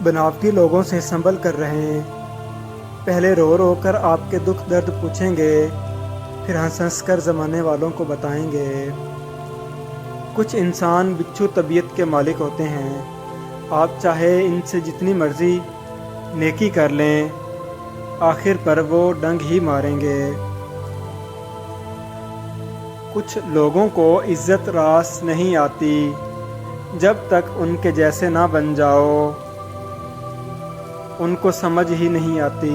بناوٹی لوگوں سے سنبھل کر رہیں۔ پہلے رو رو کر آپ کے دکھ درد پوچھیں گے، پھر ہنس ہنس کر زمانے والوں کو بتائیں گے۔ کچھ انسان بچھو طبیعت کے مالک ہوتے ہیں، آپ چاہے ان سے جتنی مرضی نیکی کر لیں، آخر پر وہ ڈنگ ہی ماریں گے۔ کچھ لوگوں کو عزت راس نہیں آتی جب تک ان کے جیسے نہ بن جاؤ، ان کو سمجھ ہی نہیں آتی۔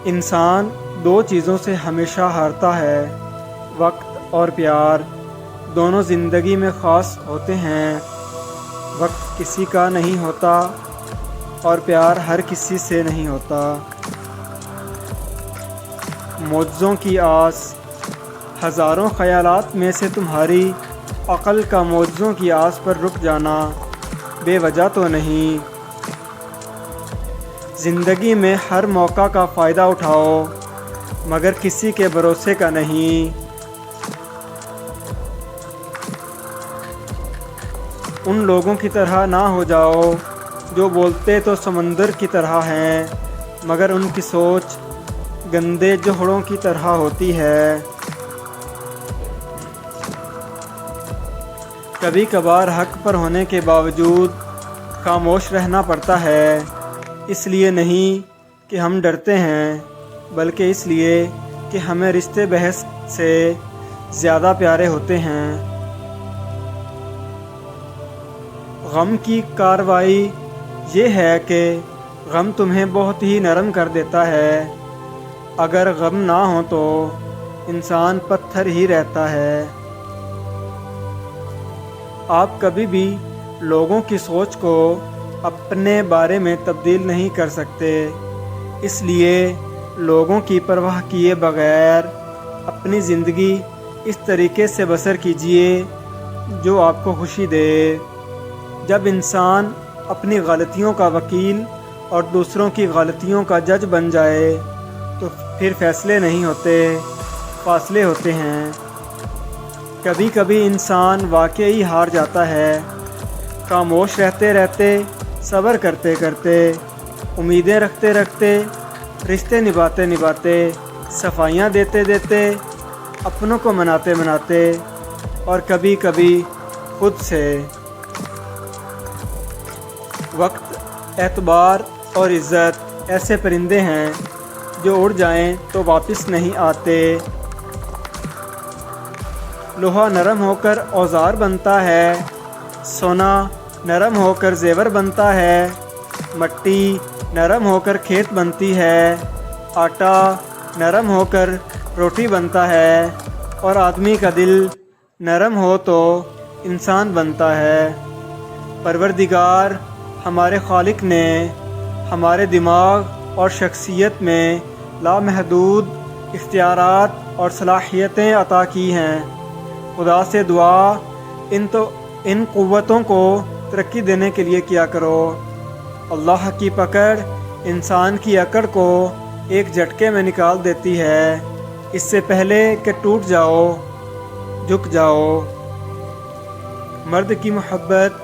انسان دو چیزوں سے ہمیشہ ہارتا ہے، وقت اور پیار۔ دونوں زندگی میں خاص ہوتے ہیں، وقت کسی کا نہیں ہوتا اور پیار ہر کسی سے نہیں ہوتا۔ معجزوں کی آس، ہزاروں خیالات میں سے تمہاری عقل کا معجزوں کی آس پر رک جانا بے وجہ تو نہیں۔ زندگی میں ہر موقع کا فائدہ اٹھاؤ، مگر کسی کے بھروسے کا نہیں۔ ان لوگوں کی طرح نہ ہو جاؤ جو بولتے تو سمندر کی طرح ہیں، مگر ان کی سوچ گندے جوہڑوں کی طرح ہوتی ہے۔ کبھی کبھار حق پر ہونے کے باوجود خاموش رہنا پڑتا ہے، اس لیے نہیں کہ ہم ڈرتے ہیں، بلکہ اس لیے کہ ہمیں رشتے بحث سے زیادہ پیارے ہوتے ہیں۔ غم کی کارروائی یہ ہے کہ غم تمہیں بہت ہی نرم کر دیتا ہے۔ اگر غم نہ ہو تو انسان پتھر ہی رہتا ہے۔ آپ کبھی بھی لوگوں کی سوچ کو اپنے بارے میں تبدیل نہیں کر سکتے، اس لیے لوگوں کی پرواہ کیے بغیر اپنی زندگی اس طریقے سے بسر کیجیے جو آپ کو خوشی دے۔ جب انسان اپنی غلطیوں کا وکیل اور دوسروں کی غلطیوں کا جج بن جائے تو پھر فیصلے نہیں ہوتے، فاصلے ہوتے ہیں۔ کبھی کبھی انسان واقعی ہار جاتا ہے، خاموش رہتے رہتے، صبر کرتے کرتے، امیدیں رکھتے رکھتے، رشتے نبھاتے نبھاتے، صفائیاں دیتے دیتے، اپنوں کو مناتے مناتے، اور کبھی کبھی خود سے۔ وقت، اعتبار اور عزت ایسے پرندے ہیں جو اڑ جائیں تو واپس نہیں آتے۔ لوہا نرم ہو کر اوزار بنتا ہے، سونا نرم ہو کر زیور بنتا ہے، مٹی نرم ہو کر کھیت بنتی ہے، آٹا نرم ہو کر روٹی بنتا ہے، اور آدمی کا دل نرم ہو تو انسان بنتا ہے۔ پروردگار ہمارے خالق نے ہمارے دماغ اور شخصیت میں لامحدود اختیارات اور صلاحیتیں عطا کی ہیں۔ خدا سے دعا ان قوتوں کو ترقی دینے کے لیے کیا کرو۔ اللہ کی پکڑ انسان کی اکڑ کو ایک جھٹکے میں نکال دیتی ہے، اس سے پہلے کہ ٹوٹ جاؤ، جھک جاؤ۔ مرد کی محبت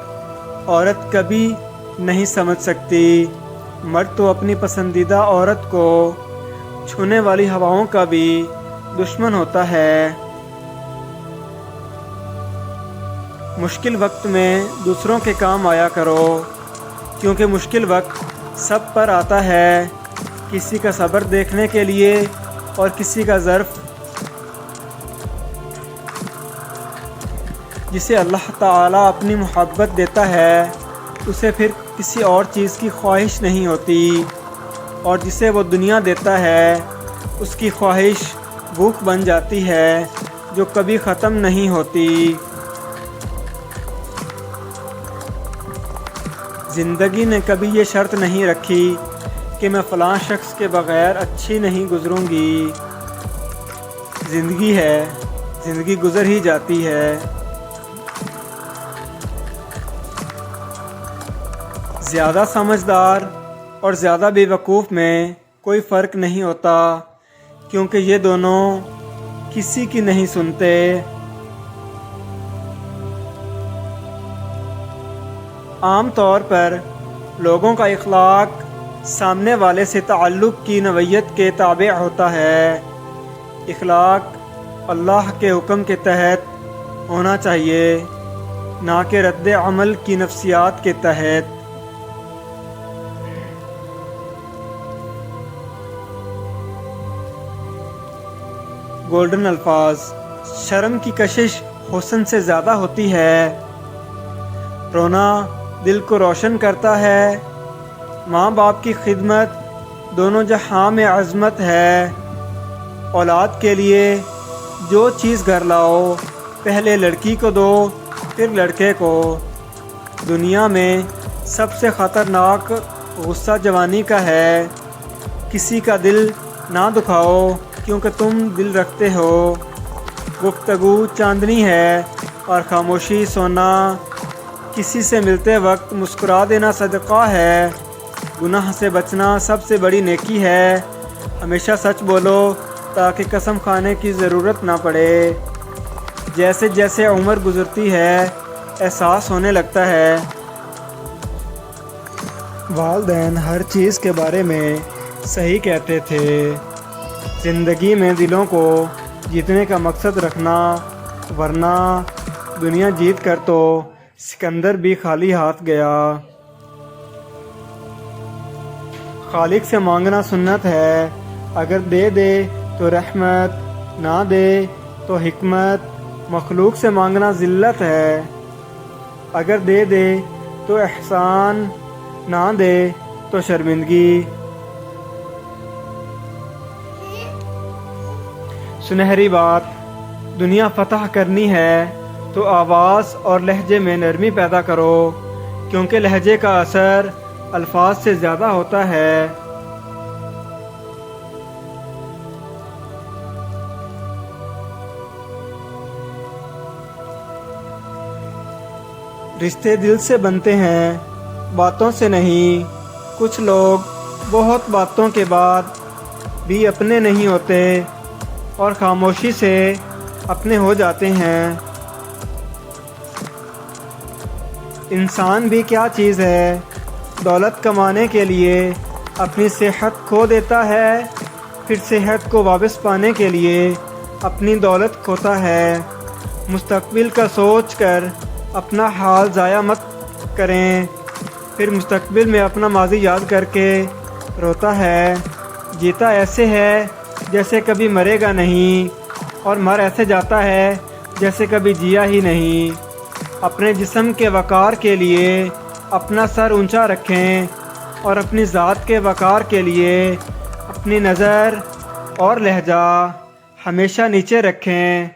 عورت کبھی نہیں سمجھ سکتی، مرد تو اپنی پسندیدہ عورت کو چھونے والی ہواؤں کا بھی دشمن ہوتا ہے۔ مشکل وقت میں دوسروں کے کام آیا کرو، کیونکہ مشکل وقت سب پر آتا ہے، کسی کا صبر دیکھنے کے لیے اور کسی کا ظرف۔ جسے اللہ تعالیٰ اپنی محبت دیتا ہے اسے پھر کسی اور چیز کی خواہش نہیں ہوتی، اور جسے وہ دنیا دیتا ہے اس کی خواہش بھوک بن جاتی ہے جو کبھی ختم نہیں ہوتی۔ زندگی نے کبھی یہ شرط نہیں رکھی کہ میں فلاں شخص کے بغیر اچھی نہیں گزروں گی۔ زندگی ہے، زندگی گزر ہی جاتی ہے۔ زیادہ سمجھدار اور زیادہ بے وقوف میں کوئی فرق نہیں ہوتا، کیونکہ یہ دونوں کسی کی نہیں سنتے۔ عام طور پر لوگوں کا اخلاق سامنے والے سے تعلق کی نوعیت کے تابع ہوتا ہے۔ اخلاق اللہ کے حکم کے تحت ہونا چاہیے، نہ کہ رد عمل کی نفسیات کے تحت۔ گولڈن الفاظ: شرم کی کشش حسن سے زیادہ ہوتی ہے، رونا دل کو روشن کرتا ہے، ماں باپ کی خدمت دونوں جہاں میں عظمت ہے، اولاد کے لیے جو چیز گھر لاؤ پہلے لڑکی کو دو پھر لڑکے کو، دنیا میں سب سے خطرناک غصہ جوانی کا ہے، کسی کا دل نہ دکھاؤ کیونکہ تم دل رکھتے ہو، گفتگو چاندنی ہے اور خاموشی سونا، کسی سے ملتے وقت مسکرا دینا صدقہ ہے، گناہ سے بچنا سب سے بڑی نیکی ہے، ہمیشہ سچ بولو تاکہ قسم کھانے کی ضرورت نہ پڑے، جیسے جیسے عمر گزرتی ہے احساس ہونے لگتا ہے۔ والدین ہر چیز کے بارے میں صحیح کہتے تھے، زندگی میں دلوں کو جیتنے کا مقصد رکھنا، ورنہ دنیا جیت کر تو سکندر بھی خالی ہاتھ گیا۔ خالق سے مانگنا سنت ہے، اگر دے دے تو رحمت، نہ دے تو حکمت، مخلوق سے مانگنا ذلت ہے، اگر دے دے تو احسان، نہ دے تو شرمندگی۔ سنہری بات: دنیا فتح کرنی ہے تو آواز اور لہجے میں نرمی پیدا کرو، کیونکہ لہجے کا اثر الفاظ سے زیادہ ہوتا ہے۔ رشتے دل سے بنتے ہیں، باتوں سے نہیں۔ کچھ لوگ بہت باتوں کے بعد بھی اپنے نہیں ہوتے اور خاموشی سے اپنے ہو جاتے ہیں۔ انسان بھی کیا چیز ہے، دولت کمانے کے لیے اپنی صحت کھو دیتا ہے، پھر صحت کو واپس پانے کے لیے اپنی دولت کھوتا ہے۔ مستقبل کا سوچ کر اپنا حال ضائع مت کریں، پھر مستقبل میں اپنا ماضی یاد کر کے روتا ہے۔ جیتا ایسے ہے جیسے کبھی مرے گا نہیں، اور مر ایسے جاتا ہے جیسے کبھی جیا ہی نہیں۔ اپنے جسم کے وقار کے لیے اپنا سر اونچا رکھیں، اور اپنی ذات کے وقار کے لیے اپنی نظر اور لہجہ ہمیشہ نیچے رکھیں۔